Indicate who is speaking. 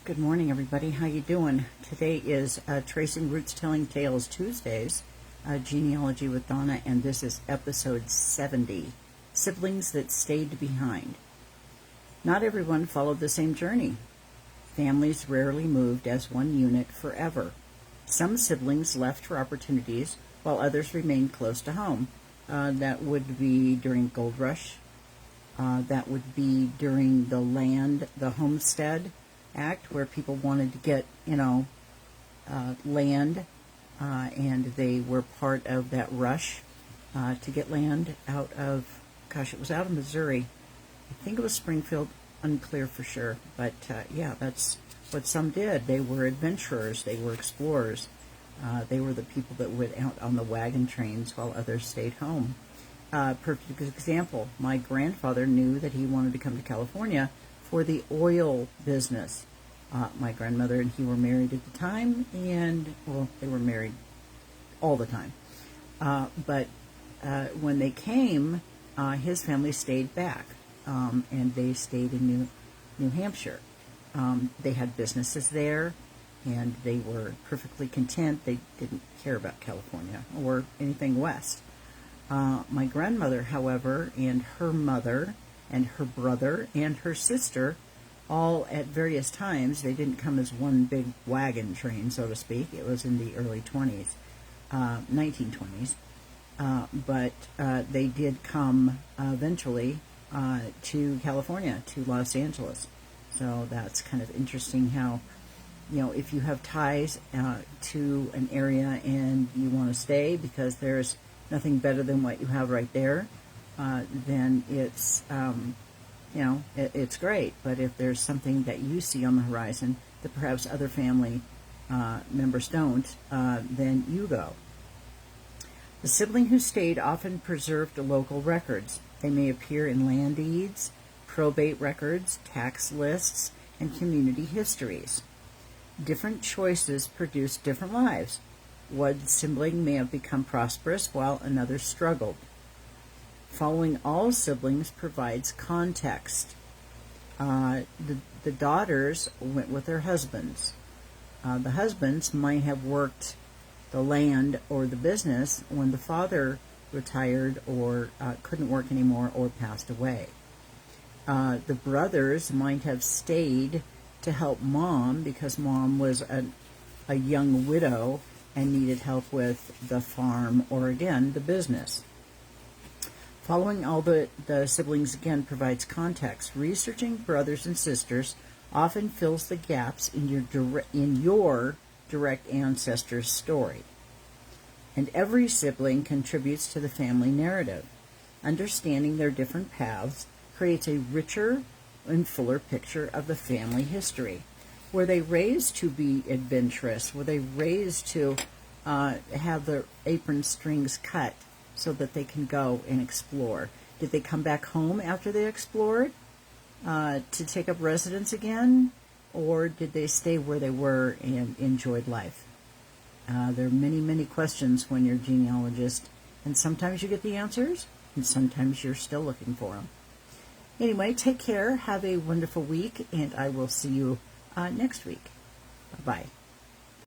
Speaker 1: Good morning, everybody. How you doing? Today is Tracing Roots Telling Tales Tuesdays, Genealogy with Donna, and this is episode 70, Siblings That Stayed Behind. Not everyone followed the same journey. Families rarely moved as one unit forever. Some siblings left for opportunities, while others remained close to home. That would be during Gold Rush. That would be during the Homestead Act, where people wanted to get, land, and they were part of that rush to get land out of, it was out of Missouri. I think it was Springfield, unclear for sure, but that's what some did. They were adventurers, they were explorers, they were the people that went out on the wagon trains while others stayed home. Perfect example, my grandfather knew that he wanted to come to California for the oil business. My grandmother and he were married at the time, and, they were married all the time. But when they came, his family stayed back, and they stayed in New Hampshire. They had businesses there, and they were perfectly content. They didn't care about California or anything west. My grandmother, however, and her mother, and her brother, and her sister, all at various times, they didn't come as one big wagon train, so to speak. It was in the early 1920s. But they did come eventually to California, to Los Angeles. So that's kind of interesting how, if you have ties to an area and you want to stay because there's nothing better than what you have right there, then it's, it's great. But if there's something that you see on the horizon that perhaps other family members don't, then you go. The sibling who stayed often preserved the local records. They may appear in land deeds, probate records, tax lists, and community histories. Different choices produce different lives. One sibling may have become prosperous while another struggled. Following all siblings provides context. The daughters went with their husbands. The husbands might have worked the land or the business when the father retired or couldn't work anymore or passed away. The brothers might have stayed to help mom because mom was a young widow and needed help with the farm or, again, the business. Following all the siblings again provides context. Researching brothers and sisters often fills the gaps in your direct ancestor's story. And every sibling contributes to the family narrative. Understanding their different paths creates a richer and fuller picture of the family history. Were they raised to be adventurous? Were they raised to have their apron strings cut so that they can go and explore? Did they come back home after they explored to take up residence again? Or did they stay where they were and enjoyed life? There are many, many questions when you're a genealogist, and sometimes you get the answers, and sometimes you're still looking for them. Anyway, take care, have a wonderful week, and I will see you next week. Bye-bye.